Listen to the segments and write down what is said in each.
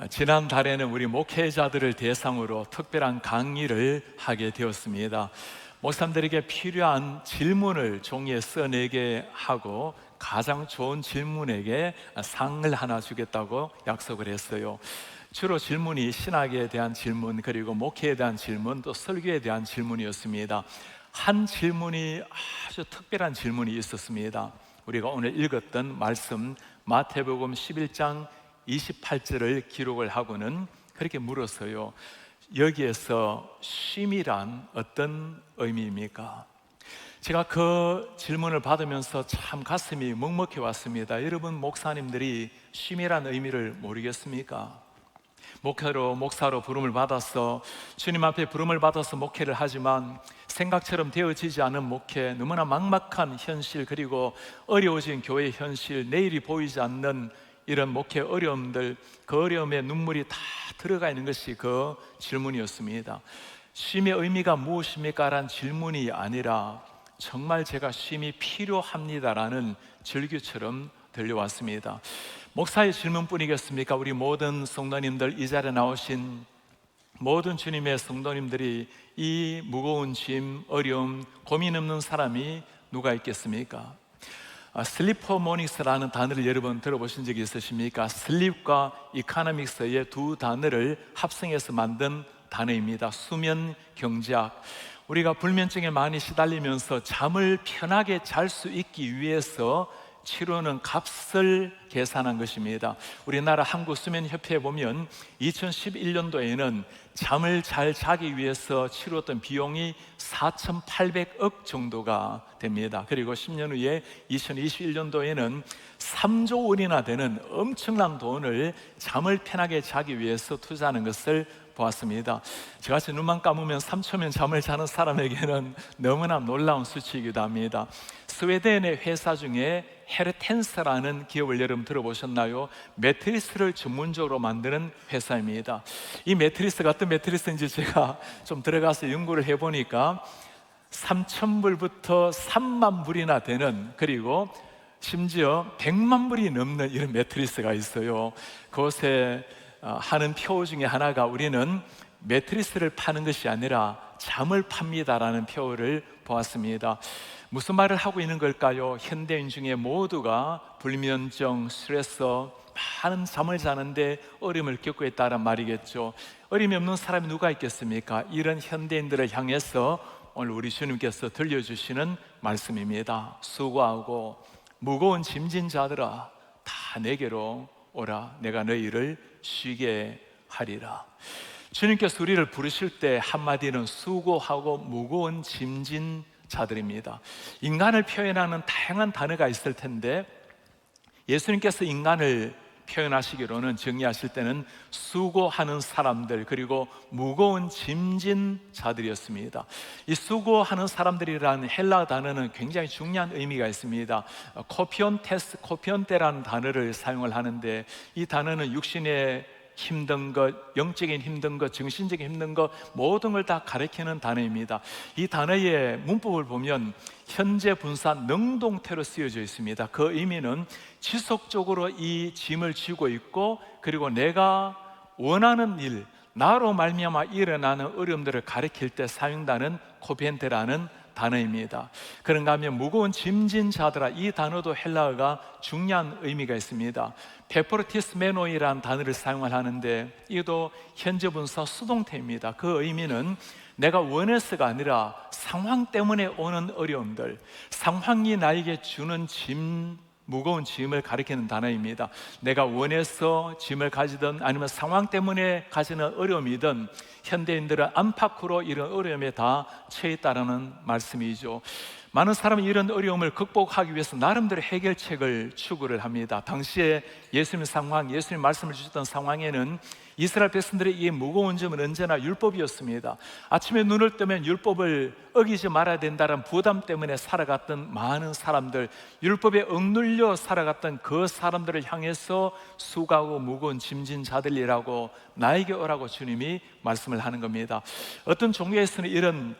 지난달에는 우리 목회자들을 대상으로 특별한 강의를 하게 되었습니다. 목사님들에게 필요한 질문을 종이에 써내게 하고 가장 좋은 질문에게 상을 하나 주겠다고 약속을 했어요. 주로 질문이 신학에 대한 질문, 그리고 목회에 대한 질문, 또 설교에 대한 질문이었습니다. 한 질문이 아주 특별한 질문이 있었습니다. 우리가 오늘 읽었던 말씀 마태복음 11장 28절을 기록을 하고는 그렇게 물었어요. 여기에서 쉼이란 어떤 의미입니까? 제가 그 질문을 받으면서 참 가슴이 먹먹해 왔습니다. 여러분, 목사님들이 쉼이란 의미를 모르겠습니까? 목사로 부름을 받아서 주님 앞에 부름을 받아서 목회를 하지만 생각처럼 되어지지 않은 목회, 너무나 막막한 현실, 그리고 어려워진 교회의 현실, 내일이 보이지 않는 이런 목회 어려움들, 그 어려움에 눈물이 다 들어가 있는 것이 그 질문이었습니다. 쉼의 의미가 무엇입니까? 라는 질문이 아니라 정말 제가 쉼이 필요합니다라는 절규처럼 들려왔습니다. 목사의 질문뿐이겠습니까? 우리 모든 성도님들, 이 자리에 나오신 모든 주님의 성도님들이 이 무거운 짐, 어려움, 고민 없는 사람이 누가 있겠습니까? 슬리퍼모닉스라는 단어를 여러분 들어보신 적이 있으십니까? 슬립과 이코노믹스의 두 단어를 합성해서 만든 단어입니다. 수면 경제학. 우리가 불면증에 많이 시달리면서 잠을 편하게 잘 수 있기 위해서 치료는 값을 계산한 것입니다. 우리나라 한국수면협회에 보면 2011년도에는 잠을 잘 자기 위해서 치루었던 비용이 4,800억 정도가 됩니다. 그리고 10년 후에 2021년도에는 3조 원이나 되는 엄청난 돈을 잠을 편하게 자기 위해서 투자하는 것을 보았습니다. 저같이 눈만 감으면 3초면 잠을 자는 사람에게는 너무나 놀라운 수치이기도 합니다. 스웨덴의 회사 중에 헤르텐스라는 기업을 여러분 들어보셨나요? 매트리스를 전문적으로 만드는 회사입니다. 이 매트리스가 어떤 매트리스인지 제가 좀 들어가서 연구를 해보니까 3,000불부터 3만 불이나 되는, 그리고 심지어 100만 불이 넘는 이런 매트리스가 있어요. 그곳에 하는 표어 중에 하나가 우리는 매트리스를 파는 것이 아니라 잠을 팝니다라는 표어를 보았습니다. 무슨 말을 하고 있는 걸까요? 현대인 중에 모두가 불면증, 스트레스, 많은 잠을 자는데 어려움을 겪고 있다는 말이겠죠. 어려움이 없는 사람이 누가 있겠습니까? 이런 현대인들을 향해서 오늘 우리 주님께서 들려주시는 말씀입니다. 수고하고 무거운 짐진 자들아, 다 내게로 오라. 내가 너희를 쉬게 하리라. 주님께서 우리를 부르실 때 한마디는 수고하고 무거운 짐진 자들입니다. 인간을 표현하는 다양한 단어가 있을 텐데 예수님께서 인간을 표현하시기로는, 정의하실 때는 수고하는 사람들, 그리고 무거운 짐진 자들이었습니다. 이 수고하는 사람들이라는 헬라 단어는 굉장히 중요한 의미가 있습니다. 코피온테라는 단어를 사용을 하는데, 이 단어는 육신의 힘든 것, 영적인 힘든 것, 정신적인 힘든 것, 모든 걸 다 가리키는 단어입니다. 이 단어의 문법을 보면 현재 분사 능동태로 쓰여져 있습니다. 그 의미는 지속적으로 이 짐을 지고 있고, 그리고 내가 원하는 일, 나로 말미암아 일어나는 어려움들을 가리킬 때 사용되는 코피엔테라는 단어입니다. 그런가 하면 무거운 짐진 자들아, 이 단어도 헬라어가 중요한 의미가 있습니다. 페포르티스메노이라는 단어를 사용을 하는데 이것도 현재 분사 수동태입니다. 그 의미는 내가 원해서가 아니라 상황 때문에 오는 어려움들, 상황이 나에게 주는 짐, 무거운 짐을 가리키는 단어입니다. 내가 원해서 짐을 가지든 아니면 상황 때문에 가지는 어려움이든 현대인들은 안팎으로 이런 어려움에 다 처해 있다는 말씀이죠. 많은 사람이 이런 어려움을 극복하기 위해서 나름대로 해결책을 추구를 합니다. 당시에 예수님 상황, 예수님 말씀을 주셨던 상황에는 이스라엘 백성들의 이 무거운 점은 언제나 율법이었습니다. 아침에 눈을 뜨면 율법을 어기지 말아야 된다는 부담 때문에 살아갔던 많은 사람들, 율법에 억눌려 살아갔던 그 사람들을 향해서 수고하고 무거운 짐진 자들이라고, 나에게 오라고 주님이 말씀을 하는 겁니다. 어떤 종교에서는 이런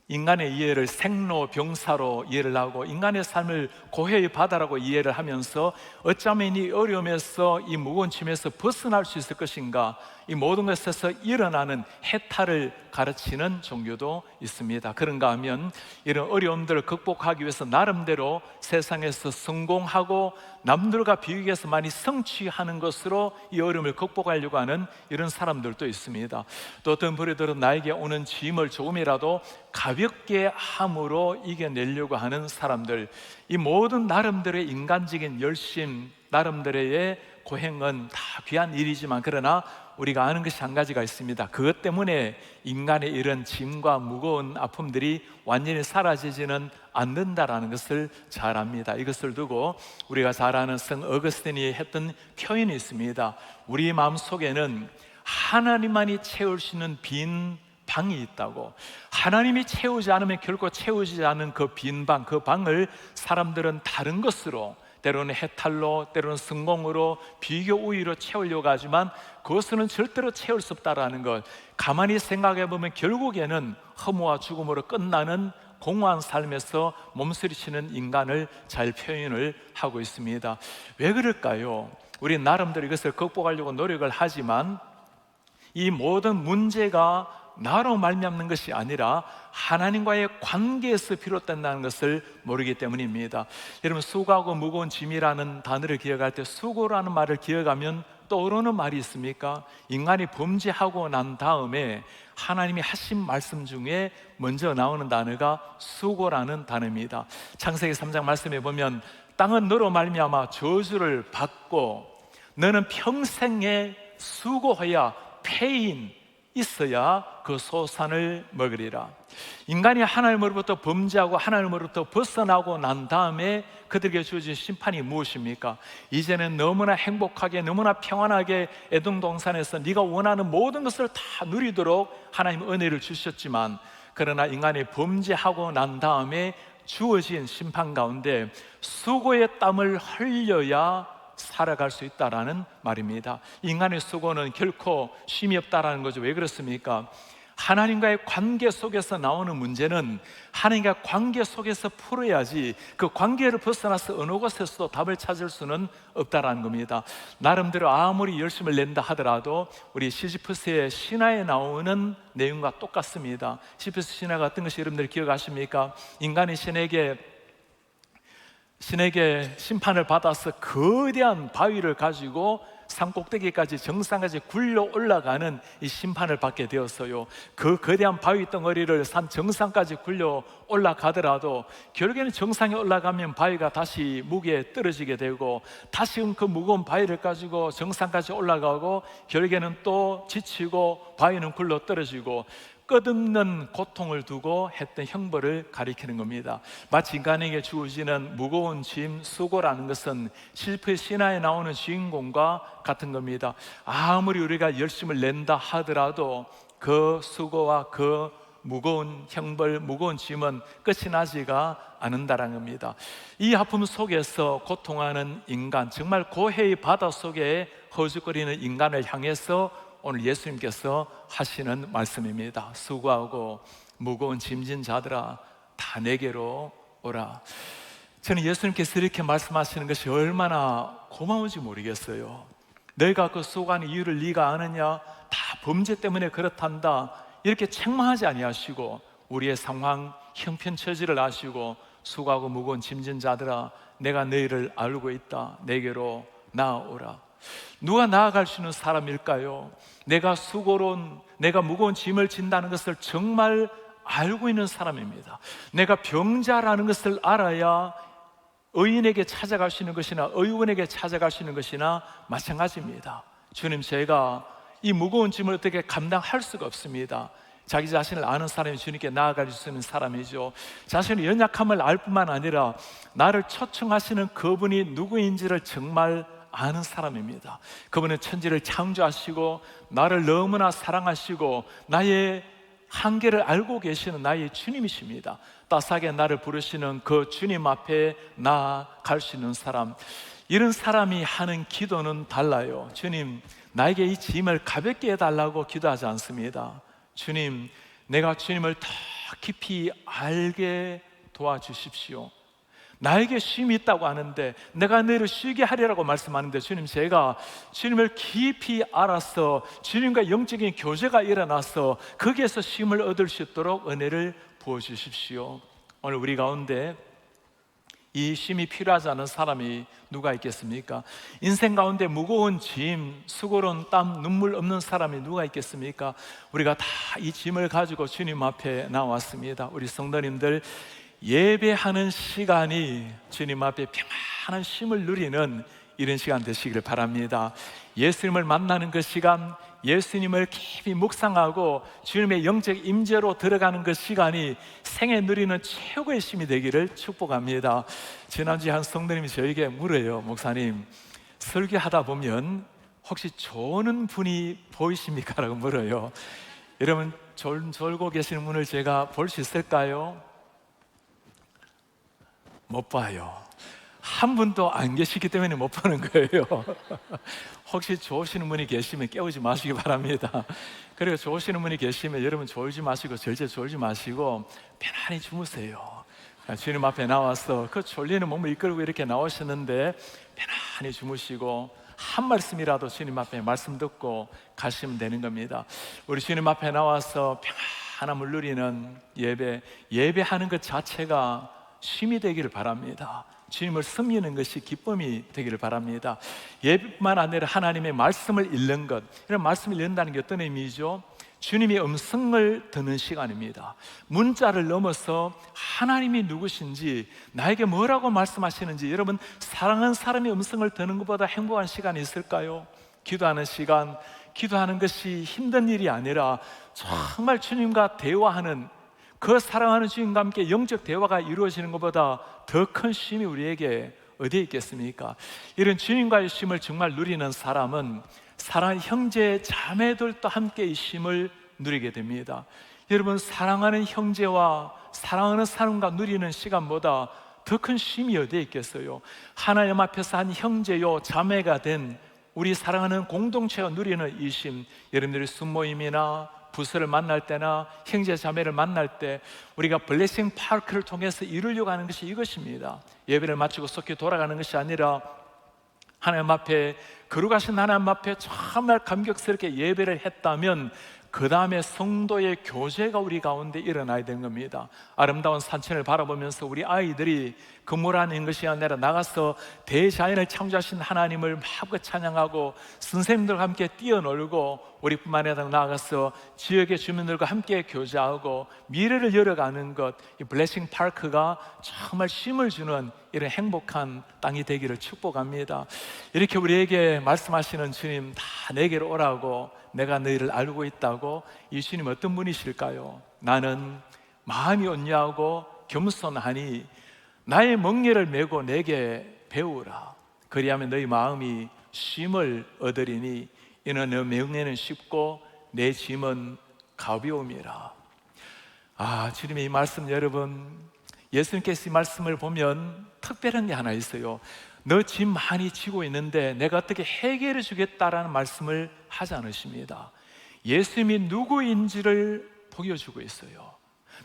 인간의 이해를 생로병사로 이해를 하고 인간의 삶을 고해의 바다라고 이해를 하면서 어쩌면 이 어려움에서 이 무거운 짐에서 벗어날 수 있을 것인가, 이 모든 것에서 일어나는 해탈을 가르치는 종교도 있습니다. 그런가 하면 이런 어려움들을 극복하기 위해서 나름대로 세상에서 성공하고 남들과 비교해서 많이 성취하는 것으로 이 어려움을 극복하려고 하는 이런 사람들도 있습니다. 또 어떤 부류들은 나에게 오는 짐을 조금이라도 가볍게 함으로 이겨내려고 하는 사람들, 이 모든 나름대로의 인간적인 열심, 나름대로의 고행은 다 귀한 일이지만 그러나 우리가 아는 것이 한 가지가 있습니다. 그것 때문에 인간의 이런 짐과 무거운 아픔들이 완전히 사라지지는 않는다라는 것을 잘 압니다. 이것을 두고 우리가 잘 아는 성 어거스틴이 했던 표현이 있습니다. 우리 마음속에는 하나님만이 채울 수 있는 빈 방이 있다고. 하나님이 채우지 않으면 결코 채우지 않은 그 빈 방, 그 방을 사람들은 다른 것으로, 때로는 해탈로, 때로는 성공으로, 비교 우위로 채우려고 하지만 그것은 절대로 채울 수 없다라는 것, 가만히 생각해 보면 결국에는 허무와 죽음으로 끝나는 공허한 삶에서 몸서리치는 인간을 잘 표현을 하고 있습니다. 왜 그럴까요? 우리 나름대로 이것을 극복하려고 노력을 하지만 이 모든 문제가 나로 말미암는 것이 아니라 하나님과의 관계에서 비롯된다는 것을 모르기 때문입니다. 여러분, 수고하고 무거운 짐이라는 단어를 기억할 때 수고라는 말을 기억하면 떠오르는 말이 있습니까? 인간이 범죄하고 난 다음에 하나님이 하신 말씀 중에 먼저 나오는 단어가 수고라는 단어입니다. 창세기 3장 말씀에 보면 땅은 너로 말미암아 저주를 받고 너는 평생에 수고해야 패인 있어야 그 소산을 먹으리라. 인간이 하나님으로부터 범죄하고 하나님으로부터 벗어나고 난 다음에 그들에게 주어진 심판이 무엇입니까? 이제는 너무나 행복하게, 너무나 평안하게 에덴 동산에서 네가 원하는 모든 것을 다 누리도록 하나님 은혜를 주셨지만, 그러나 인간이 범죄하고 난 다음에 주어진 심판 가운데 수고의 땀을 흘려야 살아갈 수 있다라는 말입니다. 인간의 수고는 결코 쉼이 없다라는 거죠. 왜 그렇습니까? 하나님과의 관계 속에서 나오는 문제는 하나님과 관계 속에서 풀어야지, 그 관계를 벗어나서 어느 곳에서도 답을 찾을 수는 없다라는 겁니다. 나름대로 아무리 열심을 낸다 하더라도 우리 시지프스의 신화에 나오는 내용과 똑같습니다. 시지프스 신화가 어떤 것이 여러분들 기억하십니까? 인간이 신에게 심판을 받아서 거대한 바위를 가지고 산 꼭대기까지, 정상까지 굴러 올라가는 이 심판을 받게 되었어요. 그 거대한 바위 덩어리를 산 정상까지 굴려 올라가더라도 결국에는 정상에 올라가면 바위가 다시 무게에 떨어지게 되고, 다시 그 무거운 바위를 가지고 정상까지 올라가고 결국에는 또 지치고 바위는 굴러 떨어지고, 끝없는 고통을 두고 했던 형벌을 가리키는 겁니다. 마치 인간에게 주어지는 무거운 짐, 수고라는 것은 실패 신화에 나오는 주인공과 같은 겁니다. 아무리 우리가 열심을 낸다 하더라도 그 수고와 그 무거운 형벌, 무거운 짐은 끝이 나지가 않는다는 겁니다. 이 아픔 속에서 고통하는 인간, 정말 고해의 바다 속에 허죽거리는 인간을 향해서 오늘 예수님께서 하시는 말씀입니다. 수고하고 무거운 짐진 자들아 다 내게로 오라. 저는 예수님께서 이렇게 말씀하시는 것이 얼마나 고마운지 모르겠어요. 너희가 그 수고하는 이유를 네가 아느냐? 다 범죄 때문에 그렇단다, 이렇게 책망하지 아니하시고 우리의 상황, 형편처지를 아시고 수고하고 무거운 짐진 자들아 내가 너희를 알고 있다, 내게로 나아오라. 누가 나아갈 수 있는 사람일까요? 내가 수고로운, 내가 무거운 짐을 진다는 것을 정말 알고 있는 사람입니다. 내가 병자라는 것을 알아야 의인에게 찾아갈 수 있는 것이나 의원에게 찾아갈 수 있는 것이나 마찬가지입니다. 주님, 제가 이 무거운 짐을 어떻게 감당할 수가 없습니다. 자기 자신을 아는 사람이 주님께 나아갈 수 있는 사람이죠. 자신의 연약함을 알 뿐만 아니라 나를 초청하시는 그분이 누구인지를 정말 아는 사람입니다. 그분은 천지를 창조하시고 나를 너무나 사랑하시고 나의 한계를 알고 계시는 나의 주님이십니다. 따스하게 나를 부르시는 그 주님 앞에 나아갈 수 있는 사람, 이런 사람이 하는 기도는 달라요. 주님, 나에게 이 짐을 가볍게 해달라고 기도하지 않습니다. 주님, 내가 주님을 더 깊이 알게 도와주십시오. 나에게 쉼이 있다고 하는데, 내가 너희를 쉬게 하리라고 말씀하는데, 주님, 제가 주님을 깊이 알아서 주님과 영적인 교제가 일어나서 거기에서 쉼을 얻을 수 있도록 은혜를 부어주십시오. 오늘 우리 가운데 이 쉼이 필요하지 않은 사람이 누가 있겠습니까? 인생 가운데 무거운 짐, 수고로운 땀, 눈물 없는 사람이 누가 있겠습니까? 우리가 다 이 짐을 가지고 주님 앞에 나왔습니다. 우리 성도님들, 예배하는 시간이 주님 앞에 평안한 쉼을 누리는 이런 시간 되시기를 바랍니다. 예수님을 만나는 그 시간, 예수님을 깊이 묵상하고 주님의 영적 임재로 들어가는 그 시간이 생애 누리는 최고의 쉼이 되기를 축복합니다. 지난주에 한 성도님이 저에게 물어요. 목사님, 설교하다 보면 혹시 조는 분이 보이십니까? 라고 물어요. 여러분, 졸고 계시는 분을 제가 볼 수 있을까요? 못 봐요. 한 분도 안 계시기 때문에 못 보는 거예요. 혹시 좋으시는 분이 계시면 깨우지 마시기 바랍니다. 그리고 좋으시는 분이 계시면 여러분 졸지 마시고, 절대 졸지 마시고 편안히 주무세요. 주님 앞에 나와서 그 졸리는 몸을 이끌고 이렇게 나오셨는데 편안히 주무시고 한 말씀이라도 주님 앞에 말씀 듣고 가시면 되는 겁니다. 우리 주님 앞에 나와서 평안함을 누리는 예배하는 것 자체가 쉼이 되기를 바랍니다. 주님을 섬기는 것이 기쁨이 되기를 바랍니다. 예배뿐만 아니라 하나님의 말씀을 읽는 것, 이런 말씀을 읽는다는 게 어떤 의미죠? 주님의 음성을 듣는 시간입니다. 문자를 넘어서 하나님이 누구신지, 나에게 뭐라고 말씀하시는지, 여러분, 사랑하는 사람의 음성을 듣는 것보다 행복한 시간이 있을까요? 기도하는 시간, 기도하는 것이 힘든 일이 아니라 정말 주님과 대화하는, 그 사랑하는 주님과 함께 영적 대화가 이루어지는 것보다 더 큰 쉼이 우리에게 어디에 있겠습니까? 이런 주님과의 쉼을 정말 누리는 사람은 사랑하는 형제 자매들도 함께 이 쉼을 누리게 됩니다. 여러분, 사랑하는 형제와 사랑하는 사람과 누리는 시간보다 더 큰 쉼이 어디에 있겠어요? 하나님 앞에서 한 형제요 자매가 된 우리 사랑하는 공동체가 누리는 이 쉼, 여러분들이 순모임이나 부서를 만날 때나 형제 자매를 만날 때 우리가 블레싱 파크를 통해서 이루려고 하는 것이 이것입니다. 예배를 마치고 속히 돌아가는 것이 아니라 하나님 앞에, 거룩하신 하나님 앞에 정말 감격스럽게 예배를 했다면 그 다음에 성도의 교제가 우리 가운데 일어나야 되는 겁니다. 아름다운 산천을 바라보면서 우리 아이들이 그물 안에 있는 것이 아니라 나가서 대자연을 창조하신 하나님을 마음껏 찬양하고 선생님들과 함께 뛰어놀고, 우리뿐만 아니라 나가서 지역의 주민들과 함께 교제하고 미래를 열어가는 것, 이 블레싱 파크가 정말 쉼을 주는 이런 행복한 땅이 되기를 축복합니다. 이렇게 우리에게 말씀하시는 주님, 다 내게로 오라고, 내가 너희를 알고 있다고. 이 주님 어떤 분이실까요? 나는 마음이 온유하고 겸손하니 나의 멍에를 메고 내게 배우라. 그리하면 너희 마음이 쉼을 얻으리니 이는 내 멍에는 쉽고 내 짐은 가벼움이라. 주님의 이 말씀, 여러분, 예수님께서 이 말씀을 보면 특별한 게 하나 있어요. 너 짐 많이 지고 있는데 내가 어떻게 해결해 주겠다라는 말씀을 하지 않으십니다. 예수님이 누구인지를 보여주고 있어요.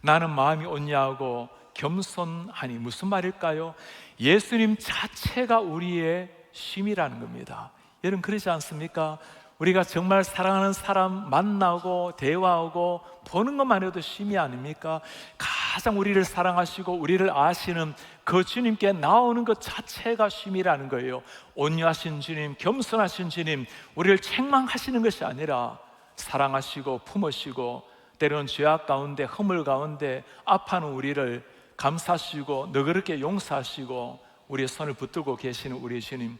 나는 마음이 온유하고 겸손하니, 무슨 말일까요? 예수님 자체가 우리의 쉼이라는 겁니다. 여러분, 그러지 않습니까? 우리가 정말 사랑하는 사람 만나고 대화하고 보는 것만 해도 쉼이 아닙니까? 가장 우리를 사랑하시고 우리를 아시는 그 주님께 나오는 것 자체가 쉼이라는 거예요. 온유하신 주님, 겸손하신 주님, 우리를 책망하시는 것이 아니라 사랑하시고 품으시고, 때로는 죄악 가운데, 허물 가운데 아파하는 우리를 감싸시고 너그럽게 용서하시고 우리의 손을 붙들고 계시는 우리 주님,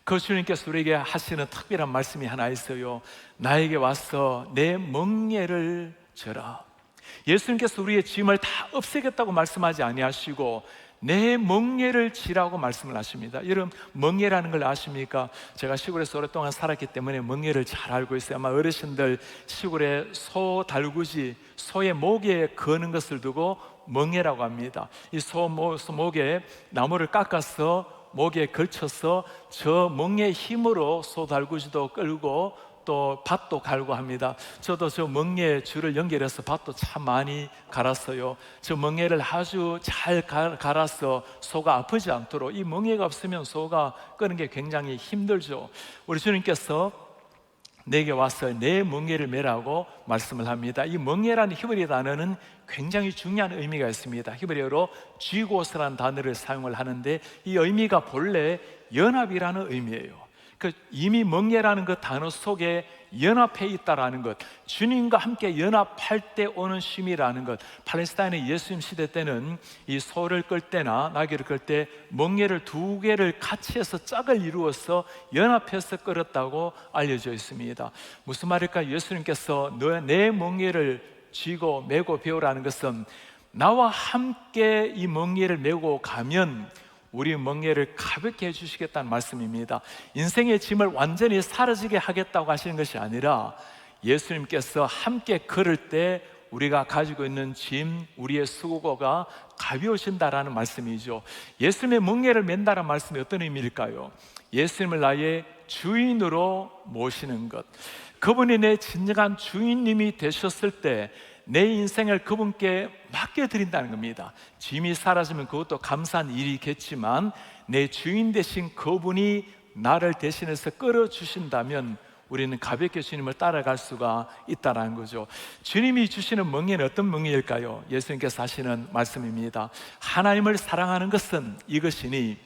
그 주님께서 우리에게 하시는 특별한 말씀이 하나 있어요. 나에게 와서 내 멍에를 져라. 예수님께서 우리의 짐을 다 없애겠다고 말씀하지 아니하시고 내 멍에를 지라고 말씀을 하십니다. 여러분, 멍에라는 걸 아십니까? 제가 시골에서 오랫동안 살았기 때문에 멍에를 잘 알고 있어요. 아마 어르신들 시골에 소 달구지, 소의 목에 거는 것을 두고 멍에라고 합니다. 이 목에 나무를 깎아서 목에 걸쳐서 저 멍의 힘으로 소 달구지도 끌고 또 밭도 갈고 합니다. 저도 저 멍에 줄을 연결해서 밭도 참 많이 갈았어요. 저 멍에를 아주 잘 갈아서 소가 아프지 않도록. 이 멍에가 없으면 소가 끄는 게 굉장히 힘들죠. 우리 주님께서 내게 와서 내 멍에를 메라고 말씀을 합니다. 이 멍에라는 히브리 단어는 굉장히 중요한 의미가 있습니다. 히브리어로 쥐고스라는 단어를 사용을 하는데 이 의미가 본래 연합이라는 의미예요. 이미 멍에라는 그 단어 속에 연합해 있다라는 것, 주님과 함께 연합할 때 오는 쉼이라는 것. 팔레스타인의 예수님 시대 때는 이 소를 끌 때나 나귀를 끌 때 멍에를 두 개를 같이 해서 짝을 이루어서 연합해서 끌었다고 알려져 있습니다. 무슨 말일까? 예수님께서 내 멍에를 쥐고 메고 배우라는 것은 나와 함께 이 멍에를 메고 가면 우리 멍에를 가볍게 해주시겠다는 말씀입니다. 인생의 짐을 완전히 사라지게 하겠다고 하시는 것이 아니라 예수님께서 함께 걸을 때 우리가 가지고 있는 짐, 우리의 수고가 가벼우신다라는 말씀이죠. 예수님의 멍에를 맨다는 말씀이 어떤 의미일까요? 예수님을 나의 주인으로 모시는 것, 그분이 내 진정한 주인님이 되셨을 때 내 인생을 그분께 맡겨드린다는 겁니다. 짐이 사라지면 그것도 감사한 일이겠지만 내 주인 되신 그분이 나를 대신해서 끌어주신다면 우리는 가볍게 주님을 따라갈 수가 있다는 거죠. 주님이 주시는 멍에는 어떤 멍에일까요? 예수님께서 하시는 말씀입니다. 하나님을 사랑하는 것은 이것이니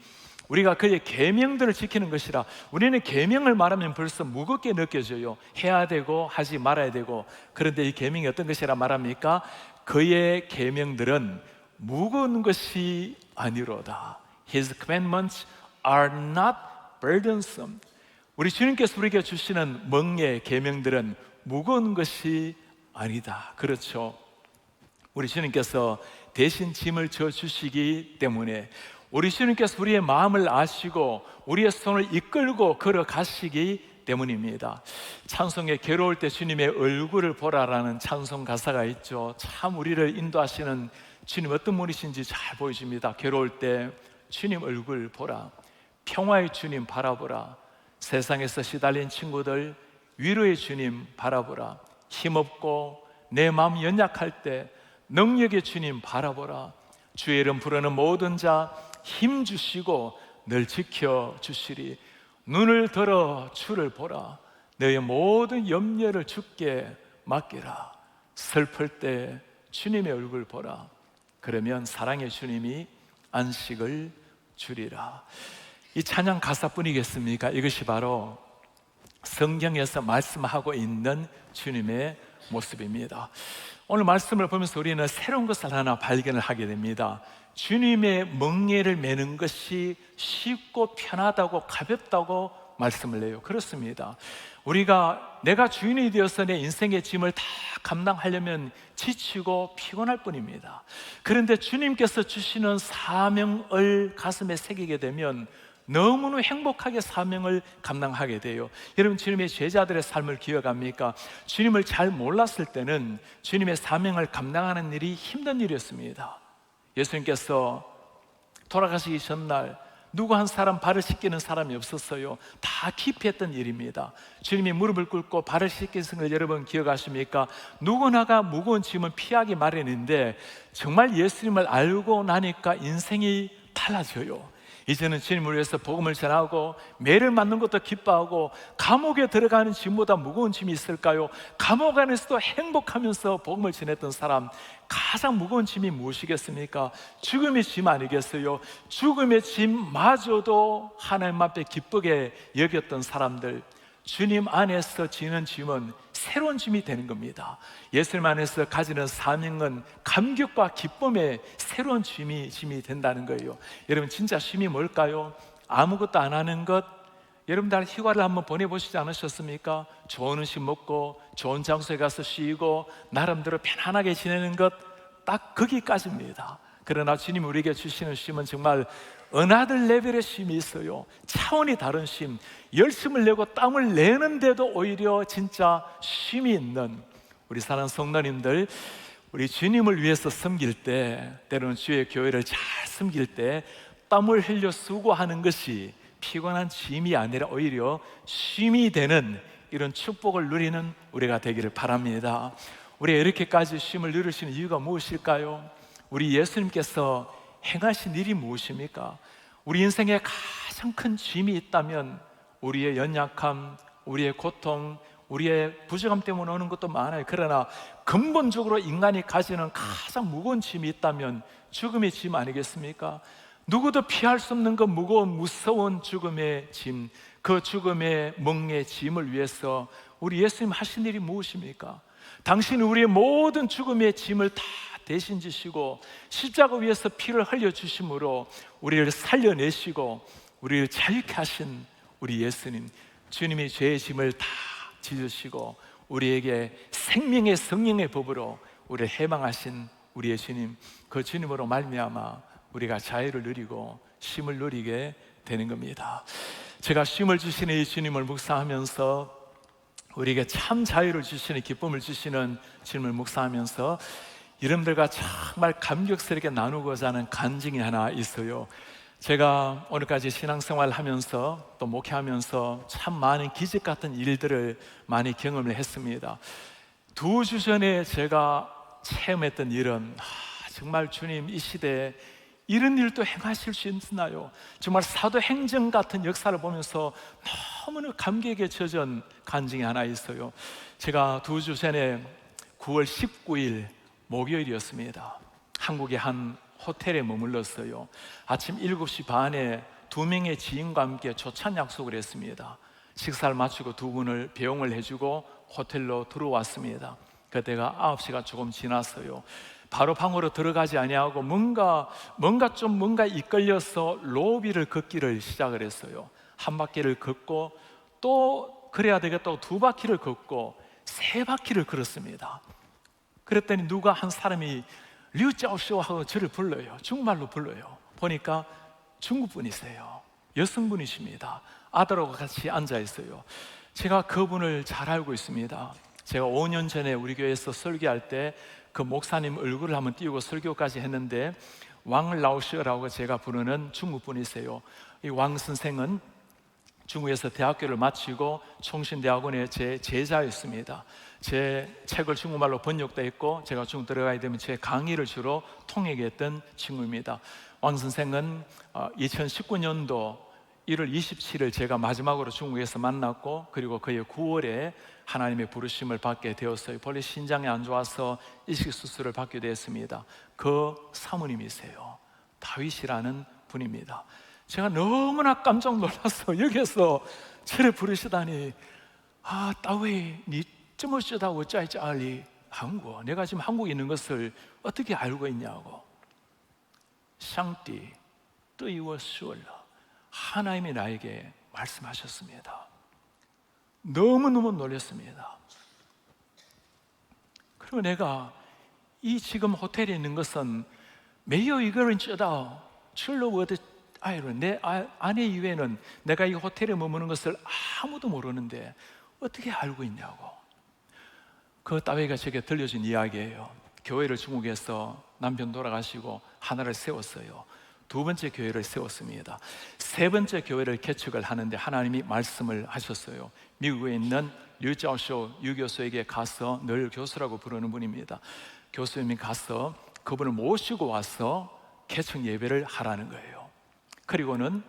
우리가 그의 계명들을 지키는 것이라. 우리는 계명을 말하면 벌써 무겁게 느껴져요. 해야 되고 하지 말아야 되고. 그런데 이 계명이 어떤 것이라 말합니까? 그의 계명들은 무거운 것이 아니로다. His commandments are not burdensome. 우리 주님께서 우리에게 주시는 멍에 계명들은 무거운 것이 아니다. 그렇죠. 우리 주님께서 대신 짐을 져 주시기 때문에, 우리 주님께서 우리의 마음을 아시고 우리의 손을 이끌고 걸어가시기 때문입니다. 찬송에 괴로울 때 주님의 얼굴을 보라라는 찬송 가사가 있죠. 참 우리를 인도하시는 주님 어떤 분이신지 잘 보여줍니다. 괴로울 때 주님 얼굴 보라, 평화의 주님 바라보라, 세상에서 시달린 친구들 위로의 주님 바라보라, 힘없고 내 마음 연약할 때 능력의 주님 바라보라, 주의 이름 부르는 모든 자 힘 주시고 늘 지켜주시리. 눈을 들어 주를 보라, 너의 모든 염려를 주께 맡기라. 슬플 때 주님의 얼굴 보라, 그러면 사랑의 주님이 안식을 주리라. 이 찬양 가사뿐이겠습니까? 이것이 바로 성경에서 말씀하고 있는 주님의 모습입니다. 오늘 말씀을 보면서 우리는 새로운 것을 하나 발견을 하게 됩니다. 주님의 멍에를 메는 것이 쉽고 편하다고 가볍다고 말씀을 해요. 그렇습니다. 우리가 내가 주인이 되어서 내 인생의 짐을 다 감당하려면 지치고 피곤할 뿐입니다. 그런데 주님께서 주시는 사명을 가슴에 새기게 되면 너무나 행복하게 사명을 감당하게 돼요. 여러분, 주님의 제자들의 삶을 기억합니까? 주님을 잘 몰랐을 때는 주님의 사명을 감당하는 일이 힘든 일이었습니다. 예수님께서 돌아가시기 전날 누구 한 사람 발을 씻기는 사람이 없었어요. 다 기피했던 일입니다. 주님이 무릎을 꿇고 발을 씻기신 걸 여러분 기억하십니까? 누구나가 무거운 짐을 피하기 마련인데 정말 예수님을 알고 나니까 인생이 달라져요. 이제는 주님을 위해서 복음을 전하고 매를 맞는 것도 기뻐하고, 감옥에 들어가는 짐보다 무거운 짐이 있을까요? 감옥 안에서도 행복하면서 복음을 전했던 사람, 가장 무거운 짐이 무엇이겠습니까? 죽음의 짐 아니겠어요? 죽음의 짐마저도 하나님 앞에 기쁘게 여겼던 사람들, 주님 안에서 지는 짐은 새로운 짐이 되는 겁니다. 예수님 안에서 가지는 사명은 감격과 기쁨의 새로운 짐이 된다는 거예요. 여러분, 진짜 쉼이 뭘까요? 아무것도 안 하는 것. 여러분들 휴가를 한번 보내보시지 않으셨습니까? 좋은 음식 먹고 좋은 장소에 가서 쉬고 나름대로 편안하게 지내는 것, 딱 거기까지입니다. 그러나 주님이 우리에게 주시는 쉼은 정말 another 레벨의 쉼이 있어요. 차원이 다른 쉼, 열심을 내고 땀을 내는데도 오히려 진짜 쉼이 있는 우리 사랑하는 성도님들, 우리 주님을 위해서 섬길 때, 때로는 주의 교회를 잘 섬길 때 땀을 흘려 수고하는 것이 피곤한 짐이 아니라 오히려 쉼이 되는 이런 축복을 누리는 우리가 되기를 바랍니다. 우리가 이렇게까지 쉼을 누리시는 이유가 무엇일까요? 우리 예수님께서 행하신 일이 무엇입니까? 우리 인생에 가장 큰 짐이 있다면 우리의 연약함, 우리의 고통, 우리의 부족함 때문에 오는 것도 많아요. 그러나 근본적으로 인간이 가지는 가장 무거운 짐이 있다면 죽음의 짐 아니겠습니까? 누구도 피할 수 없는 그 무거운 무서운 죽음의 짐, 그 죽음의 멍의 짐을 위해서 우리 예수님 하신 일이 무엇입니까? 당신은 우리의 모든 죽음의 짐을 다 대신 지시고 십자가 위에서 피를 흘려주심으로 우리를 살려내시고 우리를 자유케 하신 우리 예수님, 주님이 죄의 짐을 다 지으시고 우리에게 생명의 성령의 법으로 우리를 해방하신 우리 예수님, 그 주님으로 말미암아 우리가 자유를 누리고 쉼을 누리게 되는 겁니다. 제가 쉼을 주시는 이 주님을 묵상하면서 우리에게 참 자유를 주시는, 기쁨을 주시는 주님을 묵상하면서 여러분들과 정말 감격스럽게 나누고자 하는 간증이 하나 있어요. 제가 오늘까지 신앙생활을 하면서 또 목회하면서 참 많은 기적 같은 일들을 많이 경험을 했습니다. 2주 전에 제가 체험했던 일은 정말 주님 이 시대에 이런 일도 행하실 수 있나요? 정말 사도행전 같은 역사를 보면서 너무나 감격에 젖은 간증이 하나 있어요. 제가 2주 전에 9월 19일 목요일이었습니다. 한국의 한 호텔에 머물렀어요. 아침 7시 반에 2명의 지인과 함께 조찬 약속을 했습니다. 식사를 마치고 2분을 배웅을 해주고 호텔로 들어왔습니다. 그때가 9시가 조금 지났어요. 바로 방으로 들어가지 아니하고 뭔가 이끌려서 로비를 걷기를 시작을 했어요. 한 바퀴를 걷고 또 그래야 되겠다고 2바퀴를 걷고 3바퀴를 걸었습니다. 그랬더니 누가 한 사람이 류짜오쇼 하고 저를 불러요. 중국말로 불러요. 보니까 중국분이세요. 여성분이십니다. 아들하고 같이 앉아 있어요. 제가 그분을 잘 알고 있습니다. 제가 5년 전에 우리 교회에서 설교할 때 그 목사님 얼굴을 한번 띄우고 설교까지 했는데 왕라오시라고 제가 부르는 중국분이세요. 이 왕 선생은 중국에서 대학교를 마치고 총신대학원의 제 제자였습니다. 제 책을 중국말로 번역도 했고 제가 중국 들어가야 되면 제 강의를 주로 통역했던 친구입니다. 왕 선생은 2019년도 1월 27일 제가 마지막으로 중국에서 만났고 그리고 그해 9월에 하나님의 부르심을 받게 되었어요. 본래 신장이 안 좋아서 이식수술을 받게 되었습니다. 그 사모님이세요. 다윗이라는 분입니다. 제가 너무나 깜짝 놀라서 여기서 저를 부르시다니 다윗, 니这么知道我在这里 한국, 내가 지금 한국에 있는 것을 어떻게 알고 있냐고. 上帝对我说了 하나님이 나에게 말씀하셨습니다. 너무너무 놀랐습니다. 그리고 내가 이 지금 호텔에 있는 것은 没有一个人知道除了我的爱人, 내 아내 이외에는 내가 이 호텔에 머무는 것을 아무도 모르는데 어떻게 알고 있냐고. 그 따위가 제게 들려준 이야기예요. 교회를 중국에서 남편 돌아가시고 하나를 세웠어요. 2번째 교회를 세웠습니다. 3번째 교회를 개척을 하는데 하나님이 말씀을 하셨어요. 미국에 있는 류짜오쇼 유교수에게 가서 늘 교수라고 부르는 분입니다. 교수님이 가서 그분을 모시고 와서 개척 예배를 하라는 거예요. 그리고는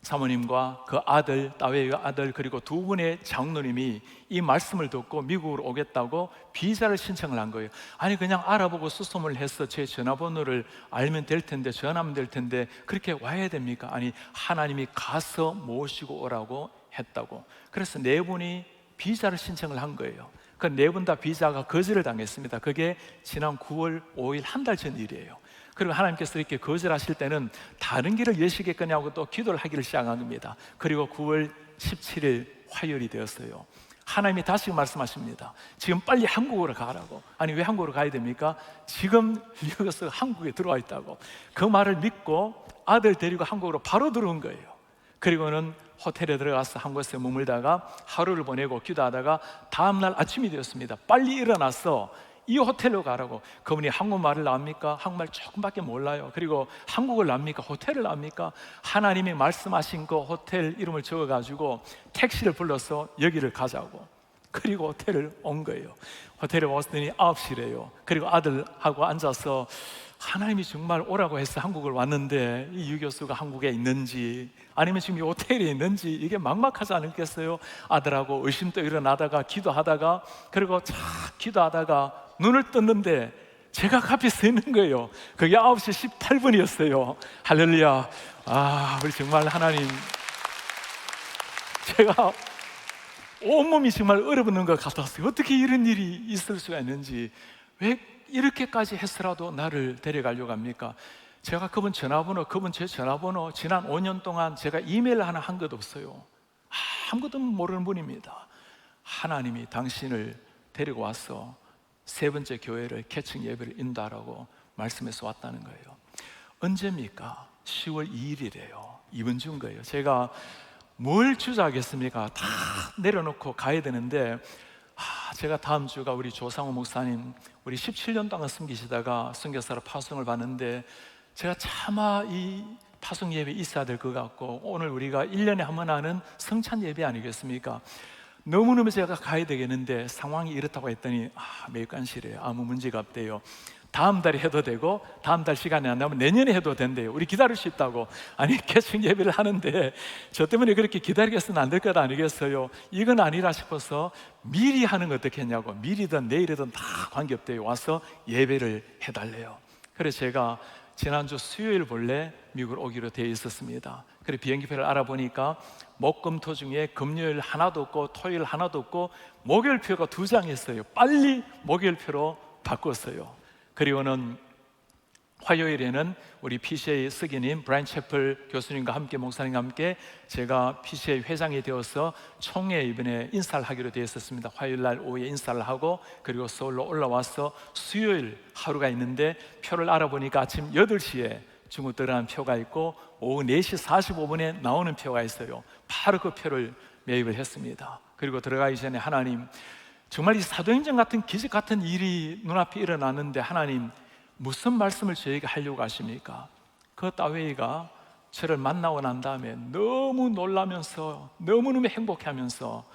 사모님과 그 아들, 따웨의 아들 그리고 2분의 장로님이 이 말씀을 듣고 미국으로 오겠다고 비자를 신청을 한 거예요. 아니 그냥 알아보고 수소문을 해서 제 전화번호를 알면 될 텐데, 전화하면 될 텐데 그렇게 와야 됩니까? 아니 하나님이 가서 모시고 오라고 했다고. 그래서 4분이 비자를 신청을 한 거예요. 그 4분 다 비자가 거절을 당했습니다. 그게 지난 9월 5일 한 달 전 일이에요. 그리고 하나님께서 이렇게 거절하실 때는 다른 길을 여시겠거냐고 또 기도를 하기를 시작한 겁니다. 그리고 9월 17일 화요일이 되었어요. 하나님이 다시 말씀하십니다. 지금 빨리 한국으로 가라고. 아니 왜 한국으로 가야 됩니까? 지금 여기서 한국에 들어와 있다고. 그 말을 믿고 아들 데리고 한국으로 바로 들어온 거예요. 그리고는 호텔에 들어가서 한 곳에 머물다가 하루를 보내고 기도하다가 다음날 아침이 되었습니다. 빨리 일어나서 이 호텔로 가라고. 그분이 한국말을 압니까? 한국말 조금밖에 몰라요. 그리고 한국을 압니까? 호텔을 압니까? 하나님이 말씀하신 그 호텔 이름을 적어가지고 택시를 불러서 여기를 가자고. 그리고 호텔을 온 거예요. 호텔에 왔더니 9시래요. 그리고 아들하고 앉아서 하나님이 정말 오라고 해서 한국을 왔는데 이 유교수가 한국에 있는지 아니면 지금 이 호텔에 있는지 이게 막막하지 않겠어요? 아들하고 의심도 일어나다가 기도하다가 그리고 쫙 기도하다가 눈을 떴는데 제가 앞에 서 있는 거예요. 그게 9시 18분이었어요 할렐루야. 우리 정말 하나님, 제가 온몸이 정말 얼어붙는 것 같았어요. 어떻게 이런 일이 있을 수가 있는지, 왜 이렇게까지 해서라도 나를 데려가려고 합니까? 제가 그분 전화번호, 그분 제 전화번호 지난 5년 동안 제가 이메일 하나 한 것도 없어요. 아무것도 모르는 분입니다. 하나님이 당신을 데리고 와서 세 번째 교회를 개척 예배를 인도하라고 말씀해서 왔다는 거예요. 언제입니까? 10월 2일이래요 이번 주인 거예요. 제가 뭘 주저하겠습니까? 다 내려놓고 가야 되는데 제가 다음 주가 우리 조상호 목사님, 우리 17년 동안 섬기시다가 선교사로 파송을 받는데 제가 차마 이 파송 예배 있어야 될 것 같고, 오늘 우리가 1년에 한 번 하는 성찬 예배 아니겠습니까? 너무너무 제가 가야 되겠는데 상황이 이렇다고 했더니 매일간실에 아무 문제가 없대요. 다음 달에 해도 되고 다음 달 시간이 안 나면 내년에 해도 된대요. 우리 기다릴 수 있다고. 아니 개척 예배를 하는데 저 때문에 그렇게 기다리겠으면 안 될 것 아니겠어요? 이건 아니라 싶어서 미리 하는 거 어떻겠냐고. 미리든 내일이든 다 관계없대요. 와서 예배를 해달래요. 그래서 제가 지난주 수요일 본래 미국을 오기로 되어 있었습니다. 그래서 비행기표를 알아보니까 목금토 중에 금요일 하나도 없고 토요일 하나도 없고 목요일표가 2장 있어요. 빨리 목요일표로 바꿨어요. 그리고는 화요일에는 우리 PCA 스기님 브라이언 채플 교수님과 함께, 목사님과 함께 제가 PCA 회장이 되어서 총회 이번에 인사를 하기로 되어 있었습니다. 화요일 날 오후에 인사를 하고 그리고 서울로 올라와서 수요일 하루가 있는데 표를 알아보니까 아침 8시에 중국 들어가는 표가 있고 오후 4시 45분에 나오는 표가 있어요. 바로 그 표를 매입을 했습니다. 그리고 들어가기 전에 하나님, 정말 이 사도행전 같은 기적 같은 일이 눈앞에 일어났는데 하나님 무슨 말씀을 저에게 하려고 하십니까? 그 따웨이가 저를 만나고 난 다음에 너무 놀라면서 너무너무 행복해하면서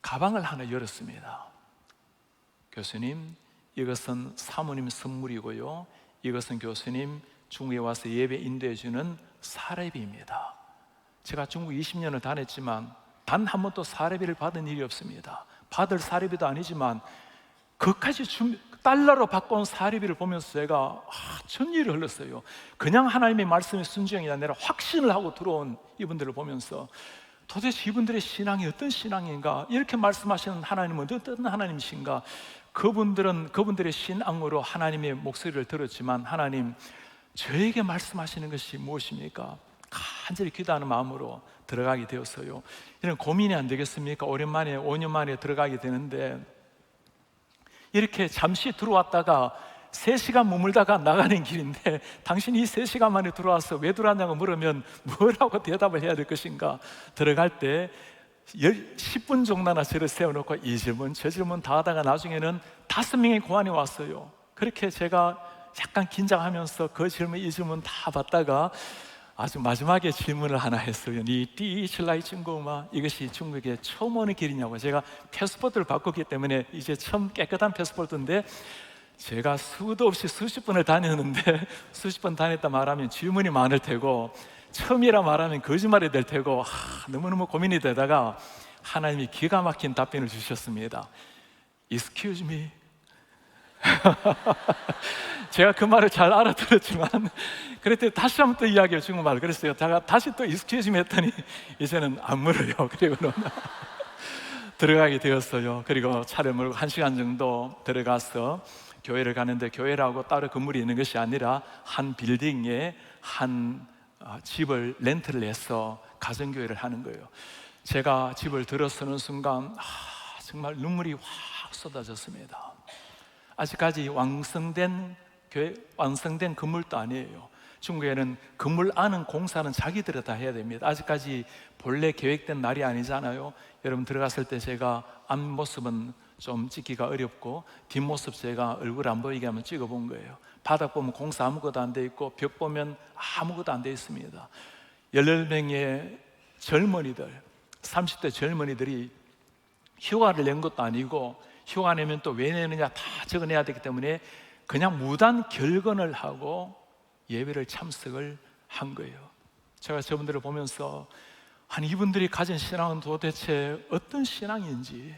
가방을 하나 열었습니다. 교수님, 이것은 사모님 선물이고요, 이것은 교수님 중국에 와서 예배 인도해 주는 사례비입니다. 제가 중국 20년을 다녔지만 단 한 번도 사례비를 받은 일이 없습니다. 받을 사례비도 아니지만 그까지 달러로 바꿔온 사례비를 보면서 제가 천리를 흘렀어요. 그냥 하나님의 말씀에 순종이 아니라 확신을 하고 들어온 이분들을 보면서 도대체 이분들의 신앙이 어떤 신앙인가, 이렇게 말씀하시는 하나님은 어떤 하나님이신가. 그분들의 신앙으로 하나님의 목소리를 들었지만 하나님, 저에게 말씀하시는 것이 무엇입니까? 간절히 기도하는 마음으로 들어가게 되었어요. 이런 고민이 안 되겠습니까? 오랜만에 5년 만에 들어가게 되는데 이렇게 잠시 들어왔다가 3시간 머물다가 나가는 길인데 당신이 이 3시간 만에 들어와서 왜 들어왔냐고 물으면 뭐라고 대답을 해야 될 것인가. 들어갈 때 10분 정도나 저를 세워놓고 이 질문 저 질문 다 하다가 나중에는 5명의 고안이 왔어요. 그렇게 제가 약간 긴장하면서 그 질문 이 질문 다 받다가 아주 마지막에 질문을 하나 했어요. 니 띠칠라이 친구마, 이것이 중국에 처음 오는 길이냐고. 제가 패스포트를 바꿨기 때문에 이제 처음 깨끗한 패스포트인데 제가 수도 없이 수십 번을 다녔는데 수십 번 다녔다 말하면 질문이 많을 테고 처음이라 말하면 거짓말이 될 테고 너무너무 고민이 되다가 하나님이 기가 막힌 답변을 주셨습니다. Excuse me. 제가 그 말을 잘 알아들었지만 그랬더니 다시 한번 또 이야기를 중국말로 그랬어요. 제가 다시 또 excuse me 했더니 이제는 안 물어요. 그리고는 들어가게 되었어요. 그리고 차를 몰고 1시간 정도 들어가서 교회를 가는데, 교회라고 따로 건물이 있는 것이 아니라 한 빌딩에 한 집을 렌트를 해서 가정교회를 하는 거예요. 제가 집을 들어서는 순간 정말 눈물이 확 쏟아졌습니다. 아직까지 완성된 건물도 아니에요. 중국에는 건물 안은 공사는 자기들이 다 해야 됩니다. 아직까지 본래 계획된 날이 아니잖아요. 여러분 들어갔을 때 제가 앞모습은 좀 찍기가 어렵고 뒷모습 제가 얼굴 안 보이게 한번 찍어본 거예요. 바닥 보면 공사 아무것도 안 돼 있고 벽 보면 아무것도 안 돼 있습니다. 18명의 젊은이들, 30대 젊은이들이 휴가를 낸 것도 아니고, 휴가 내면 또 왜 내느냐 다 적어내야 되기 때문에 그냥 무단 결근을 하고 예배를 참석을 한 거예요. 제가 저분들을 보면서 아니 이분들이 가진 신앙은 도대체 어떤 신앙인지,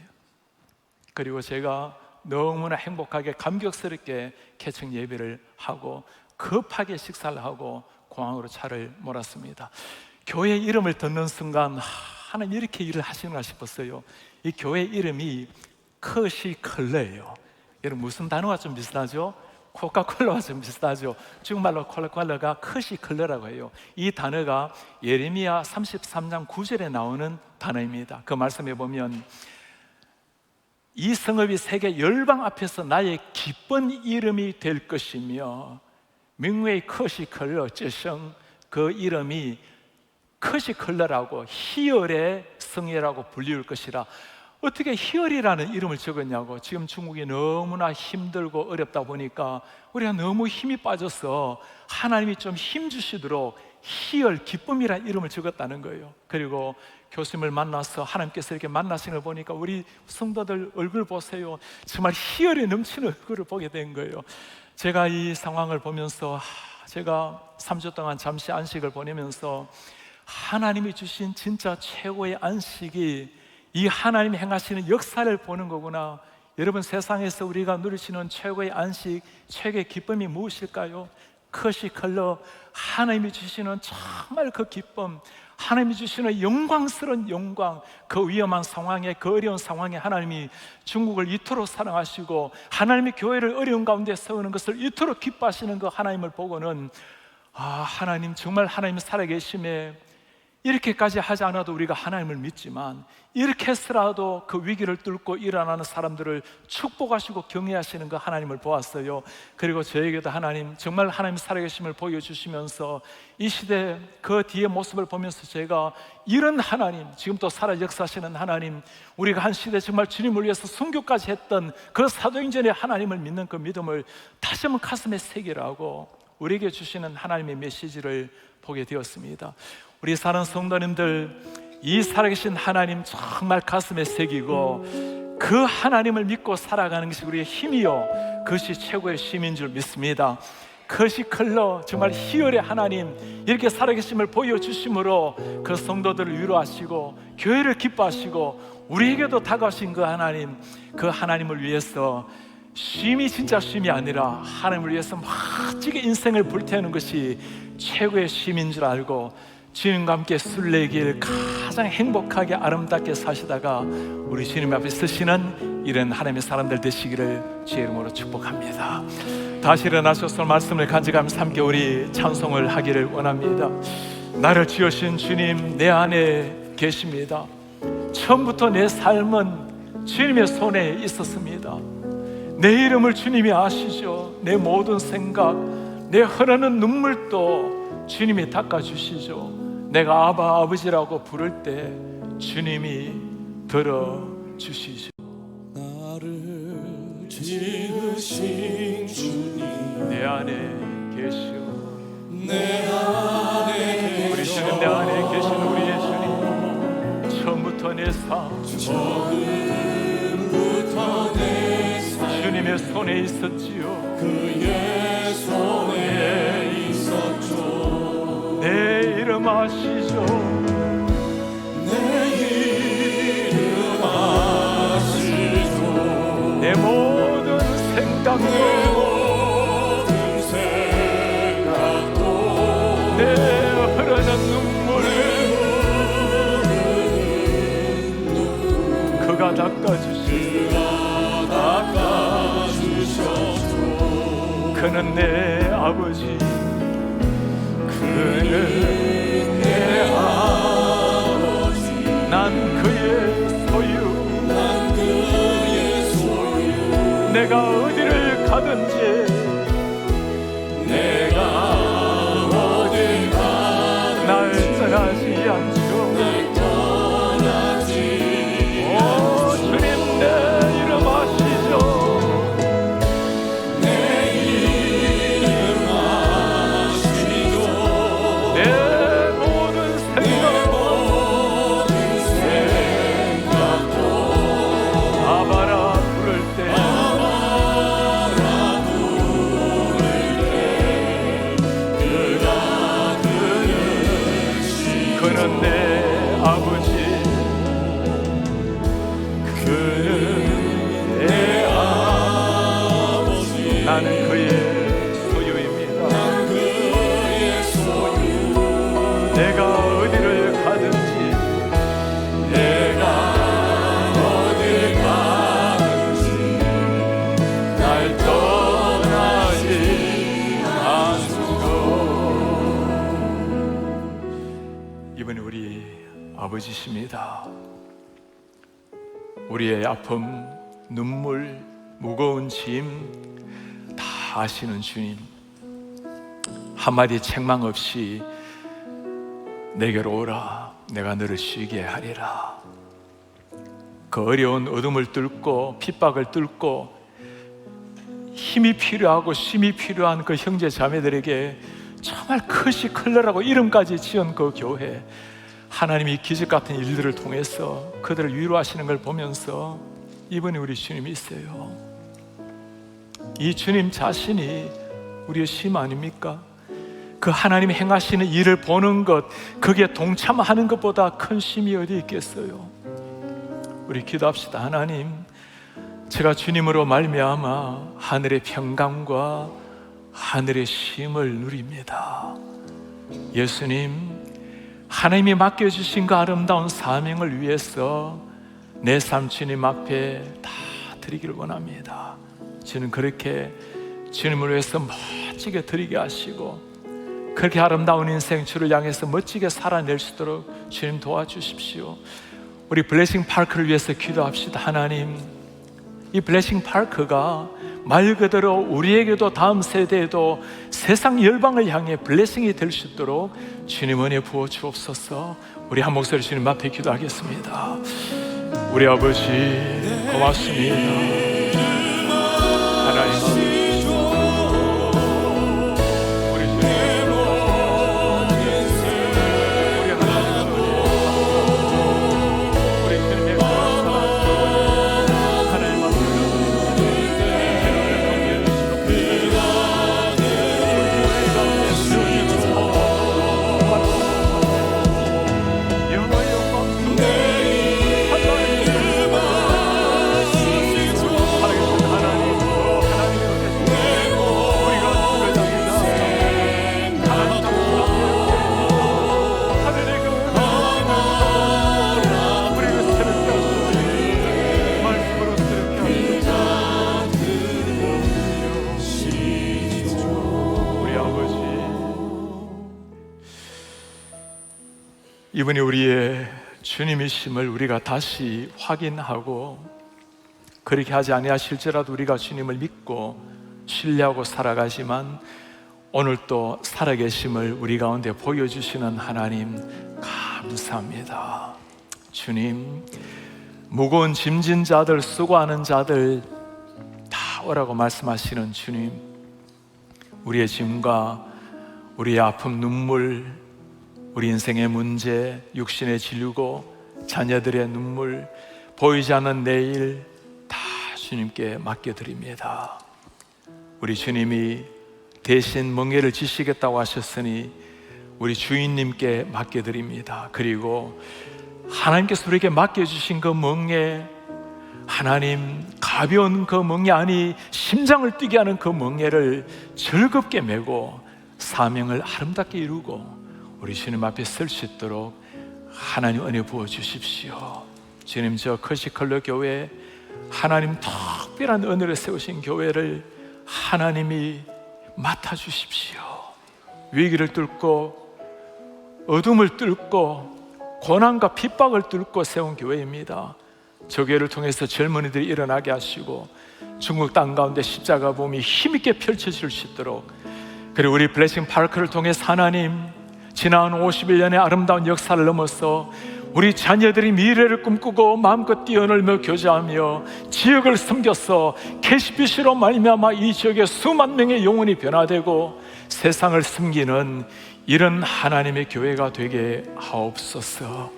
그리고 제가 너무나 행복하게 감격스럽게 개척 예배를 하고 급하게 식사를 하고 공항으로 차를 몰았습니다. 교회 이름을 듣는 순간 하나님 이렇게 일을 하시는가 싶었어요. 이 교회 이름이 커시컬러예요. 여러분 무슨 단어가 좀 비슷하죠? 코카콜라와 좀 비슷하죠. 중국말로 콜라콜라가 커시컬러라고 해요. 이 단어가 예레미야 33장 9절에 나오는 단어입니다. 그 말씀에 보면 이 성읍이 세계 열방 앞에서 나의 기쁜 이름이 될 것이며 명웨이 커시컬러 쩌성, 그 이름이 커시컬러라고 희열의 성회라고 불리울 것이라. 어떻게 희열이라는 이름을 적었냐고. 지금 중국이 너무나 힘들고 어렵다 보니까 우리가 너무 힘이 빠져서 하나님이 좀 힘 주시도록 희열, 기쁨이라는 이름을 적었다는 거예요. 그리고 교수님을 만나서 하나님께서 이렇게 만나시는 걸 보니까 우리 성도들 얼굴 보세요. 정말 희열이 넘치는 얼굴을 보게 된 거예요. 제가 이 상황을 보면서 제가 3주 동안 잠시 안식을 보내면서 하나님이 주신 진짜 최고의 안식이 이 하나님이 행하시는 역사를 보는 거구나. 여러분 세상에서 우리가 누리시는 최고의 안식, 최고의 기쁨이 무엇일까요? 커시컬러, 하나님이 주시는 정말 그 기쁨, 하나님이 주시는 영광스러운 영광, 그 위험한 상황에, 그 어려운 상황에 하나님이 중국을 이토록 사랑하시고 하나님이 교회를 어려운 가운데 세우는 것을 이토록 기뻐하시는 그 하나님을 보고는 하나님 정말 하나님 살아계심에 이렇게까지 하지 않아도 우리가 하나님을 믿지만 이렇게 해서라도 그 위기를 뚫고 일어나는 사람들을 축복하시고 경외하시는 그 하나님을 보았어요. 그리고 저에게도 하나님 정말 하나님 살아계심을 보여주시면서 이 시대 그 뒤의 모습을 보면서 제가 이런 하나님, 지금 또 살아 역사하시는 하나님, 우리가 한 시대 정말 주님을 위해서 순교까지 했던 그 사도행전의 하나님을 믿는 그 믿음을 다시 한번 가슴에 새기라고 우리에게 주시는 하나님의 메시지를 보게 되었습니다. 우리 사는 성도님들, 이 살아계신 하나님 정말 가슴에 새기고 그 하나님을 믿고 살아가는 것이 우리의 힘이요, 그것이 최고의 힘인 줄 믿습니다. 커시컬러, 정말 희열의 하나님, 이렇게 살아계심을 보여주심으로 그 성도들을 위로하시고 교회를 기뻐하시고 우리에게도 다가오신 그 하나님, 그 하나님을 위해서 쉼이 진짜 쉼이 아니라 하나님을 위해서 멋지게 인생을 불태우는 것이 최고의 쉼인 줄 알고 주님과 함께 순례길 가장 행복하게 아름답게 사시다가 우리 주님 앞에 서시는 이런 하나님의 사람들 되시기를 주의 이름으로 축복합니다. 다시 일어나셔서 말씀을 간직하면서 함께 우리 찬송을 하기를 원합니다. 나를 지으신 주님 내 안에 계십니다. 처음부터 내 삶은 주님의 손에 있었습니다. 내 이름을 주님이 아시죠. 내 모든 생각, 내 흐르는 눈물도 주님이 닦아주시죠. 내가 아바 아버지라고 부를 때 주님이 들어주시죠. 나를 지으신 주님 내 안에 계시오. 내 안에 우리 주님 내 안에 계시는 우리의 주님, 처음부터 내 삶, 처음부터 내 삶 주님의 손에 있었지요. 그의 손에 있었죠. 내 이름 아시죠. 내 이름 아시죠. 내 모든 생각도 내 흐르는 눈물을 그가 닦아주시고 그는 내 아버지, 그는 내 아버지, 난 그의 소유, 내가 어디를 가든지 내가 우리의 아픔, 눈물, 무거운 짐 다 아시는 주님, 한마디 책망 없이 내게로 오라, 내가 너를 쉬게 하리라. 그 어려운 어둠을 뚫고 핍박을 뚫고 힘이 필요하고 쉼이 필요한 그 형제 자매들에게 정말 크시 클러라고 이름까지 지은 그 교회, 하나님이 기적 같은 일들을 통해서 그들을 위로하시는 걸 보면서 이번에 우리 주님이 있어요. 이 주님 자신이 우리의 쉼 아닙니까? 그 하나님이 행하시는 일을 보는 것, 그게 동참하는 것보다 큰 쉼이 어디 있겠어요? 우리 기도합시다. 하나님, 제가 주님으로 말미암아 하늘의 평강과 하늘의 쉼을 누립니다. 예수님, 하나님이 맡겨주신 그 아름다운 사명을 위해서 내 삶 주님 앞에 다 드리기를 원합니다. 주는 그렇게 주님을 위해서 멋지게 드리게 하시고 그렇게 아름다운 인생 주를 향해서 멋지게 살아낼 수 있도록 주님 도와주십시오. 우리 블레싱 파크를 위해서 기도합시다. 하나님, 이 블레싱 파크가 말 그대로 우리에게도 다음 세대에도 세상 열방을 향해 블레싱이 될 수 있도록 주님 은혜 부어 주옵소서. 우리 한 목소리 주님 앞에 기도하겠습니다. 우리 아버지 고맙습니다. 하나님, 우리 주님, 우리 하나님, 우리 주님의 하나님 이분이 우리의 주님이심을 우리가 다시 확인하고 그렇게 하지 아니하실지라도 우리가 주님을 믿고 신뢰하고 살아가지만 오늘 또 살아계심을 우리 가운데 보여주시는 하나님 감사합니다. 주님, 무거운 짐진 자들, 수고하는 자들 다 오라고 말씀하시는 주님, 우리의 짐과 우리의 아픔, 눈물, 우리 인생의 문제, 육신의 질고, 자녀들의 눈물, 보이지 않는 내일 다 주님께 맡겨드립니다. 우리 주님이 대신 멍에를 지시겠다고 하셨으니 우리 주인님께 맡겨드립니다. 그리고 하나님께서 우리에게 맡겨주신 그 멍에, 하나님 가벼운 그 멍에, 아니 심장을 뛰게 하는 그 멍에를 즐겁게 메고 사명을 아름답게 이루고 우리 주님 앞에 설 수 있도록 하나님 은혜 부어 주십시오. 주님, 저 커시컬러 교회, 하나님 특별한 은혜를 세우신 교회를 하나님이 맡아주십시오. 위기를 뚫고 어둠을 뚫고 고난과 핍박을 뚫고 세운 교회입니다. 저 교회를 통해서 젊은이들이 일어나게 하시고 중국 땅 가운데 십자가 봄이 힘있게 펼쳐질 수 있도록, 그리고 우리 블레싱 파크를 통해서 하나님 지난 51년의 아름다운 역사를 넘어서 우리 자녀들이 미래를 꿈꾸고 마음껏 뛰어놀며 교제하며 지역을 섬겨서 캐시피시로 말미암아 이 지역에 수만 명의 영혼이 변화되고 세상을 섬기는 이런 하나님의 교회가 되게 하옵소서.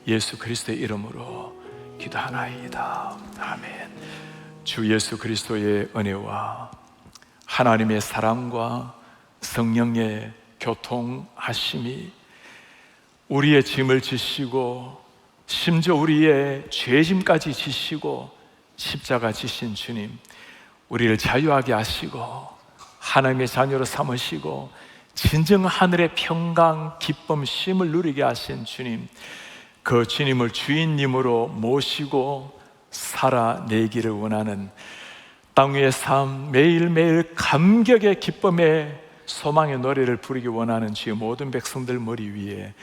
예수 그리스도의 이름으로 기도하나이다. 아멘. 주 예수 그리스도의 은혜와 하나님의 사랑과 성령의 교통하심이 우리의 짐을 지시고 심지어 우리의 죄짐까지 지시고 십자가 지신 주님, 우리를 자유하게 하시고 하나님의 자녀로 삼으시고 진정 하늘의 평강, 기쁨, 쉼을 누리게 하신 주님, 그 주님을 주인님으로 모시고 살아내기를 원하는 땅 위의 삶, 매일매일 감격의 기쁨의 소망의 노래를 부르기 원하는 주의 모든 백성들 머리 위에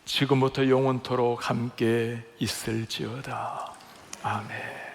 지금부터 영원토록 함께 있을지어다. 아멘.